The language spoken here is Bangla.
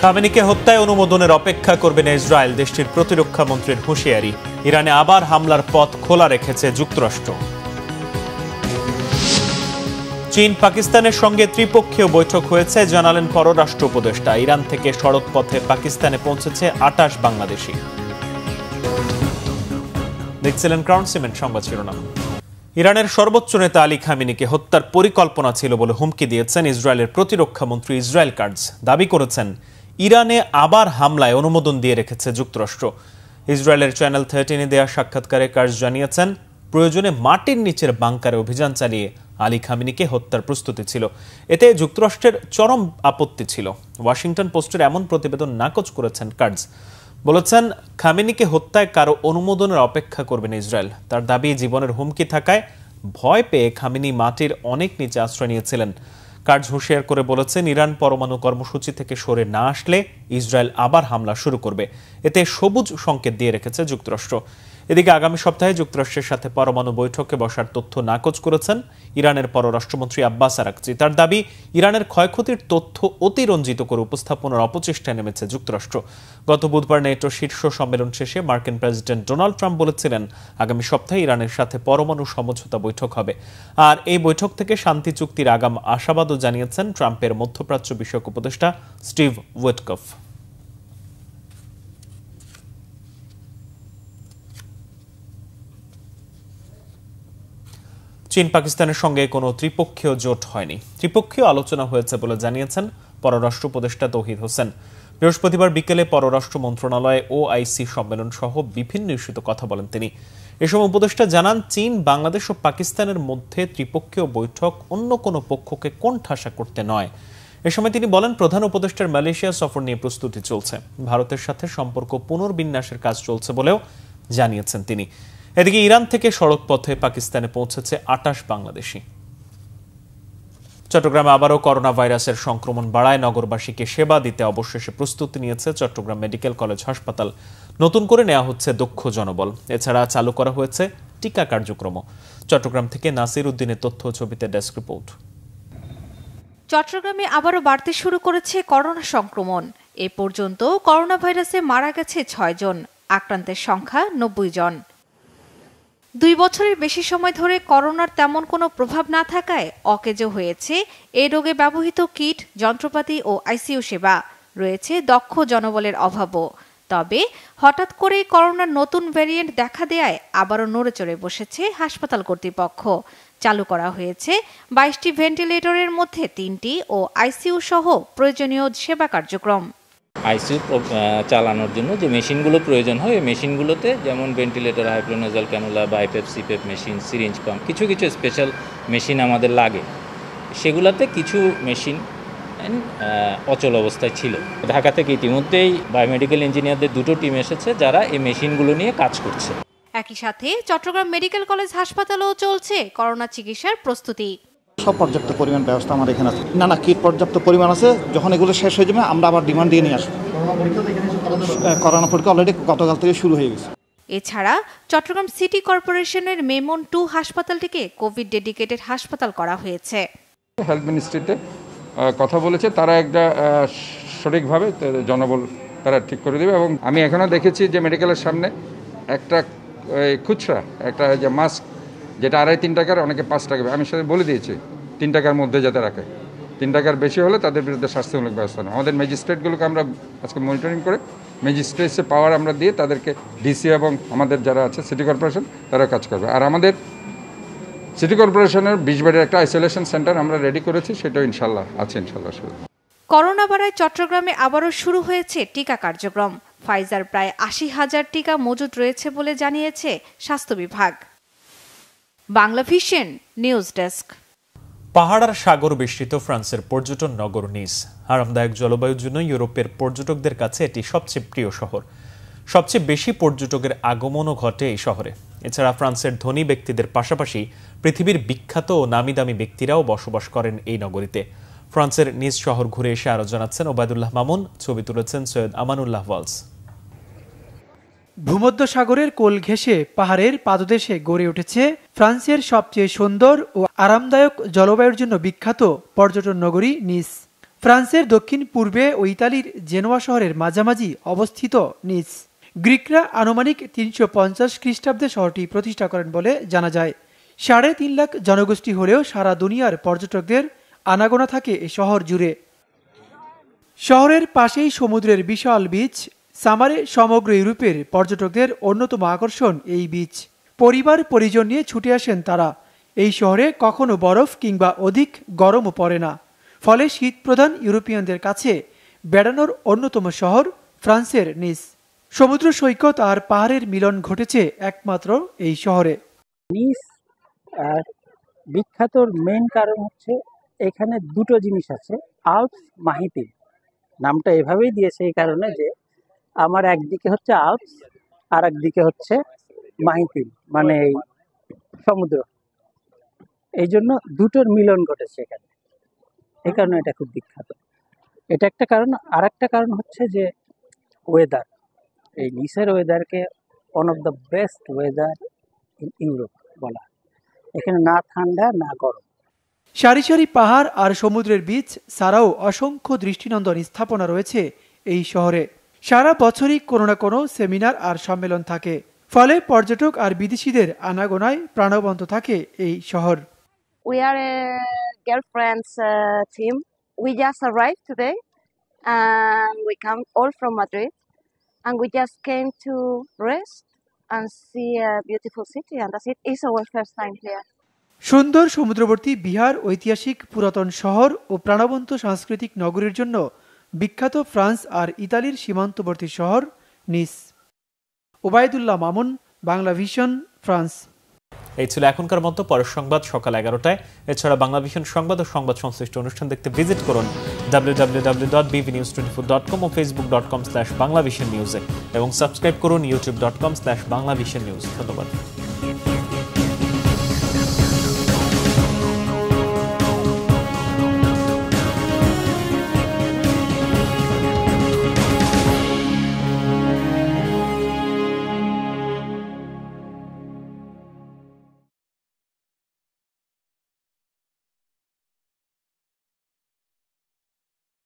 খামেনিকে হত্যায় অনুমোদনের অপেক্ষা করবে না ইসরায়েল, দেশটির প্রতিরক্ষা মন্ত্রীর হুঁশিয়ারি। ইরানে আবার হামলার পথ খোলা রেখেছে যুক্তরাষ্ট্র। চীন পাকিস্তানের সঙ্গে ত্রিপক্ষীয় বৈঠক হয়েছে, জানালেন পররাষ্ট্র উপদেষ্টা। ইরান থেকে সড়ক পথে পাকিস্তানে পৌঁছেছে 28 বাংলাদেশি। দেখছিলেন ক্রাউন সিমেন্ট সংবাদ শিরোনাম। ইরানের সর্বোচ্চ নেতা আলী খামেনিকে হত্যার পরিকল্পনা ছিল বলে হুমকি দিয়েছেন ইসরায়েলের প্রতিরক্ষা মন্ত্রী ইসরায়েল কাটজ। দাবি করেছেন ইরানে আবার হামলায় অনুমোদন দিয়ে রেখেছে যুক্তরাষ্ট্র। ইসরায়েলের চ্যানেল 13-এ দেয়া সাক্ষাৎকারে কাটজ জানিয়েছেন, প্রয়োজনে মাটির নিচের বাংকারে অভিযান চালিয়ে আলী খামেনিকে হত্যার প্রস্তুতি ছিল। এতে যুক্তরাষ্ট্রের চরম আপত্তি ছিল। ওয়াশিংটন পোস্টের এমন প্রতিবেদন নাকচ করেছেন কাটজ। বলেছেন, খামেনিকে হত্যায় কারো অনুমোদনের অপেক্ষা করবেন ইসরায়েল। তার দাবি, জীবনের হুমকি থাকায় ভয় পেয়ে খামেনি মাটির অনেক নিচে আশ্রয় নিয়েছিলেন। কাটজ হুঁশিয়ার করে বলেছেন, ইরান পরমাণু কর্মসূচি থেকে সরে না আসলে ইসরায়েল আবার হামলা শুরু করবে। এতে সবুজ সংকেত দিয়ে রেখেছে যুক্তরাষ্ট্র। এদিকে আগামী সপ্তাহে যুক্তরাষ্ট্রের সাথে পরমাণু বৈঠকে বসার তথ্য নাকচ করেছেন ইরানের পররাষ্ট্রমন্ত্রী আব্বাস আরাকচি। তার দাবি, ইরানের ক্ষয়ক্ষতির তথ্য অতিরঞ্জিত করে উপস্থাপনার অপচেষ্টায় নেমেছে যুক্তরাষ্ট্র। গত বুধবার নেটো শীর্ষ সম্মেলন শেষে মার্কিন প্রেসিডেন্ট ডোনাল্ড ট্রাম্প বলেছিলেন, আগামী সপ্তাহে ইরানের সাথে পরমাণু সমঝোতা বৈঠক হবে। আর এই বৈঠক থেকে শান্তি চুক্তির আগাম আশাবাদও জানিয়েছেন ট্রাম্পের মধ্যপ্রাচ্য বিষয়ক উপদেষ্টা স্টিভ উইটকফ। চীন পাকিস্তানের সঙ্গে কোনো ত্রিপক্ষীয় জোট হয়নি, ত্রিপক্ষীয় আলোচনা হয়েছে বলে জানিয়েছেন পররাষ্ট্র উপদেষ্টা তৌহিদ হোসেন। বৃহস্পতিবার বিকেলে পররাষ্ট্র মন্ত্রণালয়ে ওআইসি সম্মেলন সহ বিভিন্ন ইস্যুতে কথা বলেন তিনি। এ সময় উপদেষ্টা জানান, চীন, বাংলাদেশ ও পাকিস্তানের মধ্যে ত্রিপক্ষীয় বৈঠক অন্য কোনো পক্ষকে কোণঠাসা করতে নয়। এ সময় তিনি বলেন, প্রধান উপদেষ্টার মালয়েশিয়া সফর নিয়ে প্রস্তুতি চলছে। ভারতের সাথে সম্পর্ক পুনর্বিন্যাসের কাজ চলছে বলেও জানিয়েছেন তিনি। এদিকে ইরান থেকে সড়ক পথে পাকিস্তানে পৌঁছেছে 28 বাংলাদেশি। চট্টগ্রামে আবারও করোনা ভাইরাসের সংক্রমণ বাড়ায় নগরবাসীকে সেবা দিতে অবশেষে প্রস্তুতি নিয়েছে চট্টগ্রাম মেডিকেল কলেজ হাসপাতাল। নতুন করে নেওয়া হচ্ছে দক্ষ জনবল। এছাড়া চালু করা হয়েছে টিকা কার্যক্রম। চট্টগ্রাম থেকে নাসির উদ্দিনের তথ্য ছবিতে ডেস্ক রিপোর্ট। চট্টগ্রামে আবারও বাড়তে শুরু করেছে করোনা সংক্রমণ। এ পর্যন্ত করোনা ভাইরাসে মারা গেছে 6 জন, আক্রান্তের সংখ্যা 90 জন। 2 বছরের বেশি সময় ধরে করোনার তেমন কোনো প্রভাব না থাকায় অকেজো হয়েছে এই রোগে ব্যবহৃত কিট, যন্ত্রপাতি ও আইসিইউ সেবা। রয়েছে দক্ষ জনবলের অভাবও। তবে হঠাৎ করেই করোনার নতুন ভ্যারিয়েন্ট দেখা দেয়ায় আবারও নড়েচড়ে বসেছে হাসপাতাল কর্তৃপক্ষ। চালু করা হয়েছে 22টি ভেন্টিলেটরের মধ্যে 3টি ও আইসিইউ সহ প্রয়োজনীয় সেবা কার্যক্রম। আইসিইউ চালানোর জন্য যে মেশিনগুলো প্রয়োজন হয়, এই মেশিনগুলোতে যেমন ventilator, high flow nasal cannula, BiPAP, CPAP machine, syringe pump, কিছু কিছু স্পেশাল মেশিন আমাদের লাগে। সেগুলোতে কিছু মেশিন অচল অবস্থায় ছিল। ঢাকা থেকে ইতিমধ্যেই বায়োমেডিক্যাল ইঞ্জিনিয়ারদের 2টো টিম এসেছে, যারা এই মেশিনগুলো নিয়ে কাজ করছে। একই সাথে চট্টগ্রাম মেডিকেল কলেজ হাসপাতালেও চলছে করোনা চিকিৎসার প্রস্তুতি। সব পর্যাপ্ত পরিমাণ ব্যবস্থা আমাদের এখানে আছে। না কিট পর্যাপ্ত পরিমাণ আছে। যখন এগুলো শেষ হয়ে যাবে আমরা আবার ডিমান্ড দিয়ে নিয়ে আসবো। করোনা পরীক্ষা অলরেডি গতকাল থেকে শুরু হয়ে গেছে। এছাড়া চট্টগ্রাম সিটি কর্পোরেশনের মেমন 2 হাসপাতালটিকে কোভিড ডেডিকেটেড হাসপাতাল করা হয়েছে। হেলথ মিনিস্ট্রিতে কথা বলেছে, তারা একটা সঠিকভাবে জনবল তারা ঠিক করে দেবে। এবং আমি এখনও দেখেছি যে মেডিকেলের সামনে একটা খুচরা একটা যে মাস্ক, যেটা 2.5-3 টাকার, অনেকে 5 টাকা, আমি সেটা বলে দিয়েছি 3 টাকার মধ্যে যাতে রাখে। 3 টাকার বেশি হলে তাদের বিরুদ্ধে শাস্তিমূলক ব্যবস্থা নেয়। আমাদের ম্যাজিস্ট্রেটগুলোকে আমরা আজকে মনিটরিং করে ম্যাজিস্ট্রেটসের পাওয়ার আমরা দিয়ে তাদেরকে ডিসি এবং আমাদের যারা আছে সিটি কর্পোরেশন তারা কাজ করবে। আর আমাদের সিটি কর্পোরেশনের 20 বেডের একটা আইসোলেশন সেন্টার আমরা রেডি করেছি, সেটাও ইনশাল্লাহ আছে। ইনশাল্লাহ করোনা বাড়ায় চট্টগ্রামে আবারও শুরু হয়েছে টিকা কার্যক্রম। ফাইজার প্রায় 80,000 টিকা মজুদ রয়েছে বলে জানিয়েছে স্বাস্থ্য বিভাগ। Bangla vision news desk. পাহাড় আর সাগর বেষ্টিত ফ্রান্সের পর্যটন নগর নিস। আরামদায়ক জলবায়ুর জন্য ইউরোপের পর্যটকদের কাছে এটি সবচেয়ে প্রিয় শহর। সবচেয়ে বেশি পর্যটকের আগমনও ঘটে এই শহরে। এছাড়া ফ্রান্সের ধনী ব্যক্তিদের পাশাপাশি পৃথিবীর বিখ্যাত ও নামি দামি ব্যক্তিরাও বসবাস করেন এই নগরীতে। ফ্রান্সের নিজ শহর ঘুরে এসে আরো জানাচ্ছেন ওবায়দুল্লাহ মামুন, ছবি তুলেছেন সৈয়দ আমানুল্লাহ ওয়ালস। ভূমধ্যসাগরের কোল ঘেঁষে পাহাড়ের পাদদেশে গড়ে উঠেছে ফ্রান্সের সবচেয়ে সুন্দর ও আরামদায়ক জলবায়ুর জন্য বিখ্যাত পর্যটন নগরী নিস। ফ্রান্সের দক্ষিণ পূর্বে ও ইতালির জেনোয়া শহরের মাঝামাঝি অবস্থিত নিস। গ্রিকরা আনুমানিক 350 খ্রিস্টাব্দে শহরটি প্রতিষ্ঠা করেন বলে জানা যায়। 3.5 লাখ জনগোষ্ঠী হলেও সারা দুনিয়ার পর্যটকদের আনাগোনা থাকে এ শহর জুড়ে। শহরের পাশেই সমুদ্রের বিশাল বিচ। সামারে সমগ্র ইউরোপের পর্যটকদের অন্যতম আকর্ষণ এই বিচ। পরিবার পরিজন নিয়ে ছুটে আসেন তারা। এই শহরে কখনো বরফ কিংবা অধিক গরমও পড়ে না, ফলে শীত প্রধান ইউরোপিয়ানদের কাছে বেড়ানোর অন্যতম শহর ফ্রান্সের নিস। সমুদ্র সৈকত আর পাহাড়ের মিলন ঘটেছে একমাত্র এই শহরে। নিস বিখ্যাত মেইন কারণ হচ্ছে এখানে দুটো জিনিস আছে। আল্পস মাহিতিল নামটা এভাবেই দিয়েছে এই কারণে যে আমার একদিকে হচ্ছে আল্পস আর একদিকে হচ্ছে মাহিতিল, মানে এই সমুদ্র। এই জন্য দুটোর মিলন ঘটেছে এখানে, এই কারণে এটা খুব বিখ্যাত। এটা একটা কারণ। আর একটা কারণ হচ্ছে যে ওয়েদার। এই নিসের ওয়েদারকে one of the best weather in Europe বলা। এখানে না ঠান্ডা না গরম। সারি সারি পাহাড় আর সমুদ্রের বিচ ছাড়াও অসংখ্য দৃষ্টিনন্দন স্থাপনা রয়েছে এই শহরে। সারা বছরই কোনো না কোনো সেমিনার আর সম্মেলন থাকে, ফলে পর্যটক আর বিদেশিদের আনাগোনায় প্রাণবন্ত থাকে এই শহর। We are a girlfriends team. We just arrived today and we come all from Madrid and we just came to rest and see a beautiful city, and that's it. It's our first time here. সুন্দর সমুদ্রবর্তী বিহার, ঐতিহাসিক পুরাতন শহর ও প্রাণবন্ত সাংস্কৃতিক নগরীর জন্য বিখ্যাত ফ্রান্স আর ইতালির সীমান্তবর্তী শহর নিস। Obaidullah Mamun, Bangla vision, France. এই ছিল এখনকার মতো। পরের সংবাদ সকাল 11টায়। এছাড়া বাংলা ভিশন সংবাদ ও সংবাদ সংশ্লিষ্ট অনুষ্ঠান দেখতে ভিজিট করুন www.bvnews24.com ও facebook.com/banglavisionnews এবং সাবস্ক্রাইব করুন youtube.com/banglavisionnews। ধন্যবাদ।